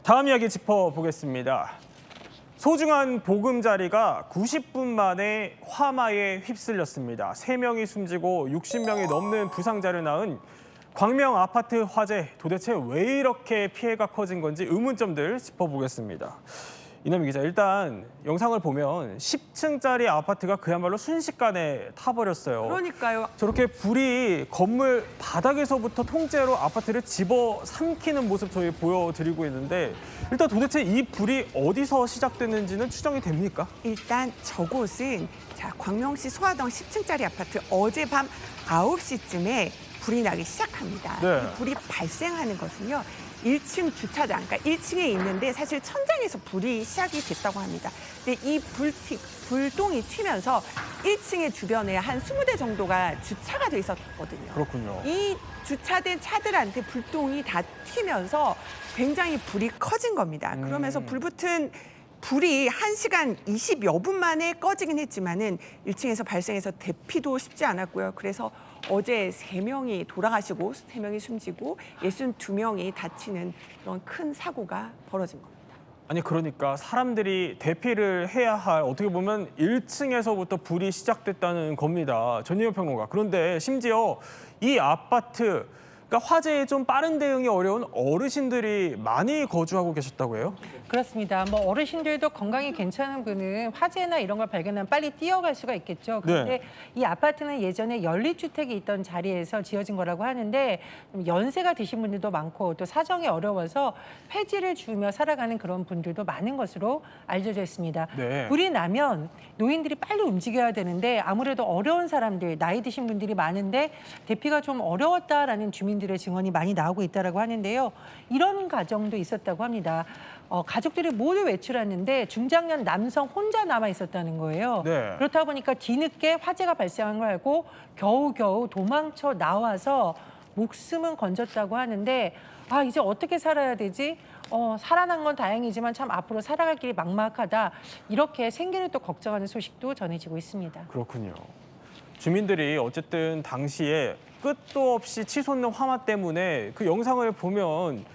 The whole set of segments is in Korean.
다음 이야기 짚어보겠습니다. 소중한 보금자리가 90분 만에 화마에 휩쓸렸습니다. 3명이 숨지고 60명이 넘는 부상자를 낳은 광명 아파트 화재. 도대체 왜 이렇게 피해가 커진 건지 의문점들 짚어보겠습니다. 이남희 기자, 일단 영상을 보면 10층짜리 아파트가 그야말로 순식간에 타버렸어요. 그러니까요. 저렇게 불이 건물 바닥에서부터 통째로 아파트를 집어삼키는 모습 저희 보여드리고 있는데, 일단 도대체 이 불이 어디서 시작됐는지는 추정이 됩니까? 일단 저곳은 광명시 소화동 10층짜리 아파트 어젯밤 9시쯤에 불이 나기 시작합니다. 네. 이 불이 발생하는 것은요. 1층 주차장, 그러니까 1층에 있는데 사실 천장에서 불이 시작이 됐다고 합니다. 근데 이 불똥이 튀면서 1층의 주변에 한 20대 정도가 주차가 돼 있었거든요. 그렇군요. 이 주차된 차들한테 불똥이 다 튀면서 굉장히 불이 커진 겁니다. 그러면서 불붙은 불이 1시간 20여 분 만에 꺼지긴 했지만은 1층에서 발생해서 대피도 쉽지 않았고요. 그래서 어제 3명이 돌아가시고 3명이 숨지고 62명이 다치는 그런 큰 사고가 벌어진 겁니다. 아니, 그러니까 사람들이 대피를 해야 할, 어떻게 보면 1층에서부터 불이 시작됐다는 겁니다. 전희연 평론가. 그런데 심지어 이 아파트, 그러니까 화재에 좀 빠른 대응이 어려운 어르신들이 많이 거주하고 계셨다고 해요? 그렇습니다. 어르신들도 건강이 괜찮은 분은 화재나 이런 걸 발견하면 빨리 뛰어갈 수가 있겠죠. 그런데 이 아파트는 예전에 연립주택이 있던 자리에서 지어진 거라고 하는데, 연세가 드신 분들도 많고 또 사정이 어려워서 폐지를 주며 살아가는 그런 분들도 많은 것으로 알려져 있습니다. 네. 불이 나면 노인들이 빨리 움직여야 되는데 아무래도 어려운 사람들, 나이 드신 분들이 많은데 대피가 좀 어려웠다라는 주민들의 증언이 많이 나오고 있다고 하는데요. 이런 가정도 있었다고 합니다. 가족들이 모두 외출했는데 중장년 남성 혼자 남아 있었다는 거예요. 네. 그렇다 보니까 뒤늦게 화재가 발생한 걸 알고 겨우겨우 도망쳐 나와서 목숨은 건졌다고 하는데, 이제 어떻게 살아야 되지? 살아난 건 다행이지만 참 앞으로 살아갈 길이 막막하다. 이렇게 생계를 또 걱정하는 소식도 전해지고 있습니다. 그렇군요. 주민들이 어쨌든 당시에 끝도 없이 치솟는 화마 때문에 그 영상을 보면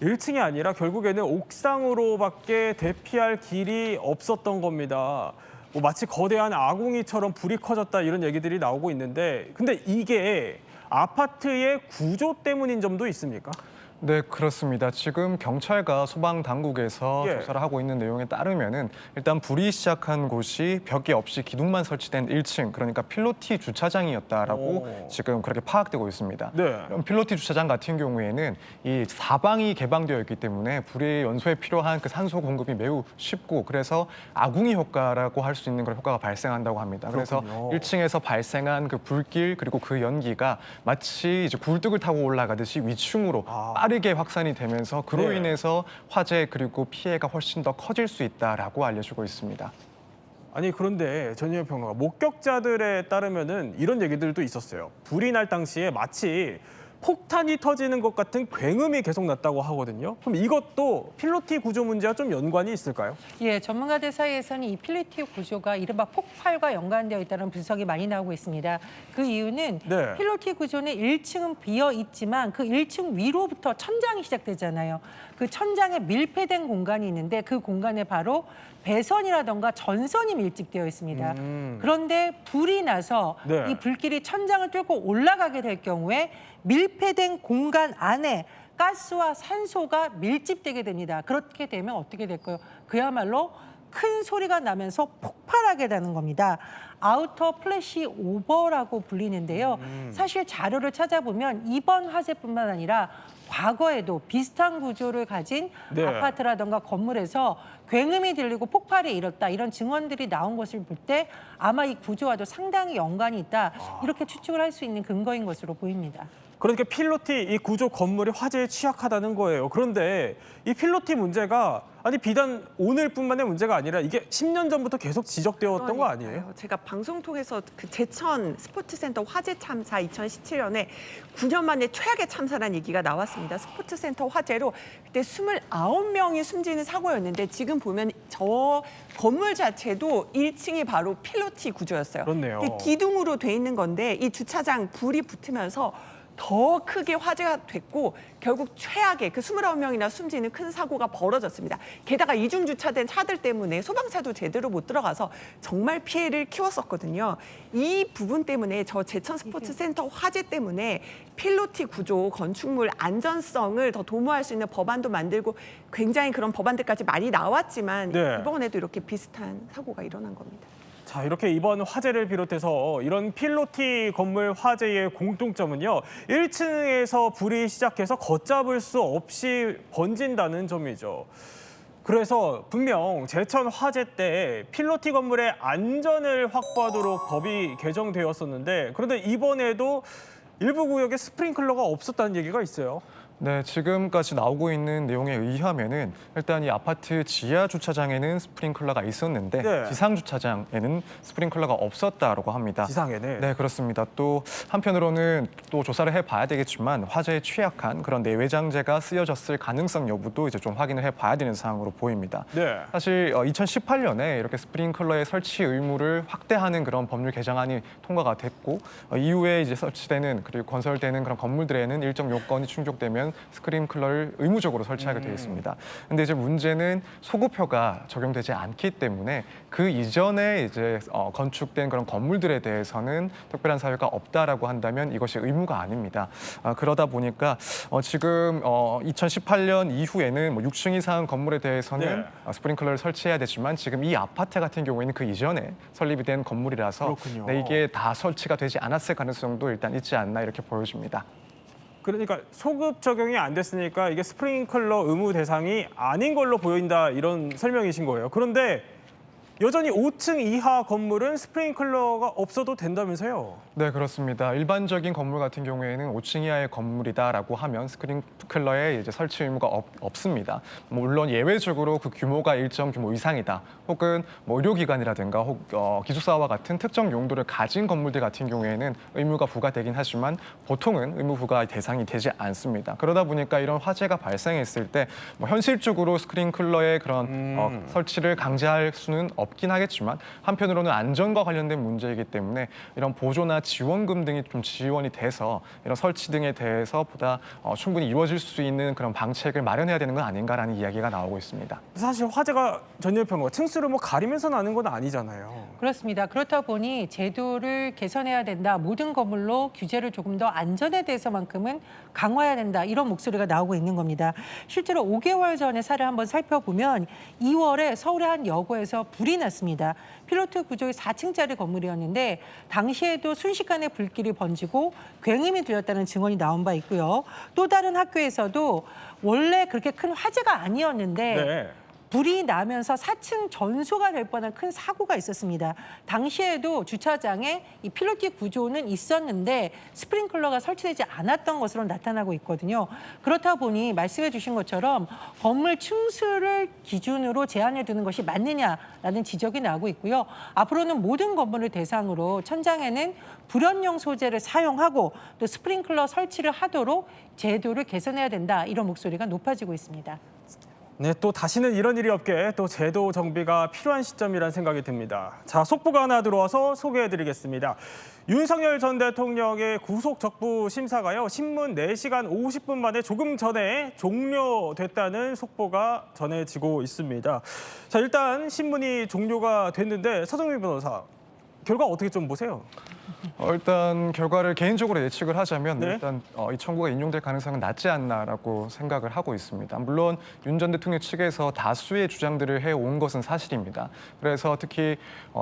1층이 아니라 결국에는 옥상으로밖에 대피할 길이 없었던 겁니다. 마치 거대한 아궁이처럼 불이 커졌다, 이런 얘기들이 나오고 있는데, 근데 이게 아파트의 구조 때문인 점도 있습니까? 네, 그렇습니다. 지금 경찰과 소방당국에서 조사를 하고 있는 내용에 따르면은 일단 불이 시작한 곳이 벽이 없이 기둥만 설치된 1층, 그러니까 필로티 주차장이었다라고 지금 그렇게 파악되고 있습니다. 네. 필로티 주차장 같은 경우에는 이 사방이 개방되어 있기 때문에 불의 연소에 필요한 그 산소 공급이 매우 쉽고, 그래서 아궁이 효과라고 할 수 있는 그런 효과가 발생한다고 합니다. 그래서 그렇군요. 1층에서 발생한 그 불길, 그리고 그 연기가 마치 이제 굴뚝을 타고 올라가듯이 위층으로 빠르게 확산이 되면서 그로 인해서 화재 그리고 피해가 훨씬 더 커질 수 있다라고 알려주고 있습니다. 아니, 그런데 전희연 평론가, 목격자들에 따르면은 이런 얘기들도 있었어요. 불이 날 당시에 마치 폭탄이 터지는 것 같은 굉음이 계속 났다고 하거든요. 그럼 이것도 필로티 구조 문제와 좀 연관이 있을까요? 예, 전문가들 사이에서는 이 필로티 구조가 이른바 폭발과 연관되어 있다는 분석이 많이 나오고 있습니다. 그 이유는 필로티 구조는 1층은 비어 있지만 그 1층 위로부터 천장이 시작되잖아요. 그 천장에 밀폐된 공간이 있는데 그 공간에 바로 배선이라던가 전선이 밀집되어 있습니다. 그런데 불이 나서 이 불길이 천장을 뚫고 올라가게 될 경우에 밀폐된 공간 안에 가스와 산소가 밀집되게 됩니다. 그렇게 되면 어떻게 될까요? 그야말로 큰 소리가 나면서 폭발하게 되는 겁니다. 아우터 플래시 오버라고 불리는데요. 사실 자료를 찾아보면 이번 화재뿐만 아니라 과거에도 비슷한 구조를 가진 아파트라던가 건물에서 굉음이 들리고 폭발이 일었다, 이런 증언들이 나온 것을 볼 때 아마 이 구조와도 상당히 연관이 있다, 이렇게 추측을 할 수 있는 근거인 것으로 보입니다. 그러니까 필로티 이 구조 건물이 화재에 취약하다는 거예요. 그런데 이 필로티 문제가 비단 오늘뿐만의 문제가 아니라 이게 10년 전부터 계속 지적되었던 거 아니에요? 제가 방송 통해서 그 제천 스포츠센터 화재 참사 2017년에 9년 만에 최악의 참사라는 얘기가 나왔습니다. 스포츠센터 화재로 그때 29명이 숨지는 사고였는데, 지금 보면 저 건물 자체도 1층이 바로 필로티 구조였어요. 그렇네요. 기둥으로 돼 있는 건데 이 주차장 불이 붙으면서 더 크게 화재가 됐고 결국 최악의 그 29명이나 숨지는 큰 사고가 벌어졌습니다. 게다가 이중 주차된 차들 때문에 소방차도 제대로 못 들어가서 정말 피해를 키웠었거든요. 이 부분 때문에 저 제천스포츠센터 화재 때문에 필로티 구조, 건축물 안전성을 더 도모할 수 있는 법안도 만들고 굉장히 그런 법안들까지 많이 나왔지만 네. 이번에도 이렇게 비슷한 사고가 일어난 겁니다. 자, 이렇게 이번 화재를 비롯해서 이런 필로티 건물 화재의 공통점은요. 1층에서 불이 시작해서 걷잡을 수 없이 번진다는 점이죠. 그래서 분명 제천 화재 때 필로티 건물의 안전을 확보하도록 법이 개정되었었는데 그런데 이번에도 일부 구역에 스프링클러가 없었다는 얘기가 있어요. 네, 지금까지 나오고 있는 내용에 의하면은 일단 이 아파트 지하 주차장에는 스프링클러가 있었는데 네. 지상 주차장에는 스프링클러가 없었다라고 합니다. 지상에는. 네, 그렇습니다. 또 한편으로는 또 조사를 해봐야 되겠지만 화재에 취약한 그런 내외장재가 쓰여졌을 가능성 여부도 이제 좀 확인을 해봐야 되는 사항으로 보입니다. 네. 사실 2018년에 이렇게 스프링클러의 설치 의무를 확대하는 그런 법률 개정안이 통과가 됐고 이후에 이제 설치되는 그리고 건설되는 그런 건물들에는 일정 요건이 충족되면 스프링클러를 의무적으로 설치하게 되어 있습니다. 근데 이제 문제는 소급효가 적용되지 않기 때문에 그 이전에 이제 건축된 그런 건물들에 대해서는 특별한 사유가 없다라고 한다면 이것이 의무가 아닙니다. 그러다 보니까 지금 2018년 이후에는 뭐 6층 이상 건물에 대해서는 스프링클러를 설치해야 되지만 지금 이 아파트 같은 경우에는 그 이전에 설립이 된 건물이라서 네, 이게 다 설치가 되지 않았을 가능성도 일단 있지 않나 이렇게 보여집니다. 그러니까 소급 적용이 안 됐으니까 이게 스프링클러 의무 대상이 아닌 걸로 보인다 이런 설명이신 거예요. 그런데 여전히 5층 이하 건물은 스프링클러가 없어도 된다면서요? 네, 그렇습니다. 일반적인 건물 같은 경우에는 5층 이하의 건물이다라고 하면 스프링클러에 이제 설치 의무가 없습니다. 물론 예외적으로 그 규모가 일정 규모 이상이다, 혹은 뭐 의료기관이라든가 기숙사와 같은 특정 용도를 가진 건물들 같은 경우에는 의무가 부과되긴 하지만 보통은 의무 부과 대상이 되지 않습니다. 그러다 보니까 이런 화재가 발생했을 때 뭐 현실적으로 스프링클러의 그런 설치를 강제할 수는 없긴 하겠지만 한편으로는 안전과 관련된 문제이기 때문에 이런 보조나 지원금 등이 좀 지원이 돼서 이런 설치 등에 대해서 보다 충분히 이루어질 수 있는 그런 방책을 마련해야 되는 건 아닌가라는 이야기가 나오고 있습니다. 사실 화재가 전열평가 층수를 뭐 가리면서 나는 건 아니잖아요. 그렇습니다. 그렇다 보니 제도를 개선해야 된다. 모든 건물로 규제를 조금 더 안전에 대해서만큼은 강화해야 된다. 이런 목소리가 나오고 있는 겁니다. 실제로 5개월 전의 사례를 한번 살펴보면 2월에 서울의 한 여고에서 불이 났습니다. 필로티 구조의 4층짜리 건물이었는데 당시에도 순식간에 불길이 번지고 굉음이 들렸다는 증언이 나온 바 있고요. 또 다른 학교에서도 원래 그렇게 큰 화재가 아니었는데 네. 불이 나면서 4층 전소가 될 뻔한 큰 사고가 있었습니다. 당시에도 주차장에 이 필로티 구조는 있었는데 스프링클러가 설치되지 않았던 것으로 나타나고 있거든요. 그렇다 보니 말씀해 주신 것처럼 건물 층수를 기준으로 제한해 두는 것이 맞느냐라는 지적이 나오고 있고요. 앞으로는 모든 건물을 대상으로 천장에는 불연용 소재를 사용하고 또 스프링클러 설치를 하도록 제도를 개선해야 된다. 이런 목소리가 높아지고 있습니다. 네, 또 다시는 이런 일이 없게 또 제도 정비가 필요한 시점이라는 생각이 듭니다. 자, 속보가 하나 들어와서 소개해드리겠습니다. 윤석열 전 대통령의 구속 적부 심사가요, 신문 4시간 50분 만에 조금 전에 종료됐다는 속보가 전해지고 있습니다. 자, 일단 신문이 종료가 됐는데 서정민 변호사, 결과 어떻게 좀 보세요? 일단 결과를 개인적으로 예측을 하자면 네. 일단 이 청구가 인용될 가능성은 낮지 않나라고 생각을 하고 있습니다. 물론 윤 전 대통령 측에서 다수의 주장들을 해온 것은 사실입니다. 그래서 특히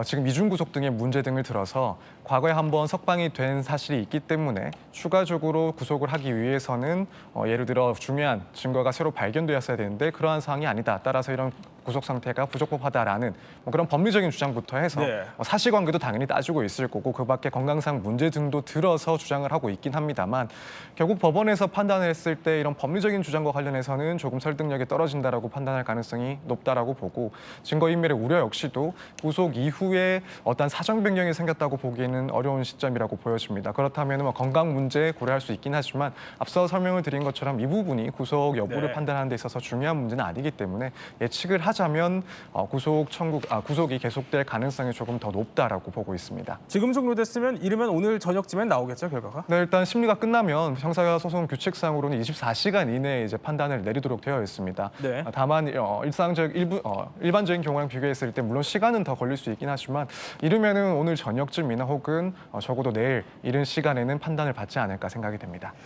지금 이중 구속 등의 문제 등을 들어서 과거에 한번 석방이 된 사실이 있기 때문에 추가적으로 구속을 하기 위해서는 예를 들어 중요한 증거가 새로 발견되었어야 되는데 그러한 사항이 아니다. 따라서 이런 구속 상태가 부적법하다라는 그런 법리적인 주장부터 해서 네. 사실관계도 당연히 따지고 있을 거고 그밖에 건강상 문제 등도 들어서 주장을 하고 있긴 합니다만 결국 법원에서 판단을 했을 때 이런 법리적인 주장과 관련해서는 조금 설득력이 떨어진다라고 판단할 가능성이 높다라고 보고 증거인멸의 우려 역시도 구속 이후에 어떤 사정 변경이 생겼다고 보기에는 어려운 시점이라고 보여집니다. 그렇다면 건강 문제 고려할 수 있긴 하지만 앞서 설명을 드린 것처럼 이 부분이 구속 여부를 네. 판단하는 데 있어서 중요한 문제는 아니기 때문에 예측을 하자면 구속이 계속될 가능성이 조금 더 높다라고 보고 있습니다. 지금 종료됐으면 이르면 오늘 저녁쯤엔 나오겠죠, 결과가? 네, 일단 심리가 끝나면 형사소송 규칙상으로는 24시간 이내에 이제 판단을 내리도록 되어 있습니다. 네. 다만 일반적인 경우랑 비교했을 때 물론 시간은 더 걸릴 수 있긴 하지만 이르면은 오늘 저녁쯤이나 혹은 적어도 내일 이른 시간에는 판단을 받지 않을까 생각이 됩니다.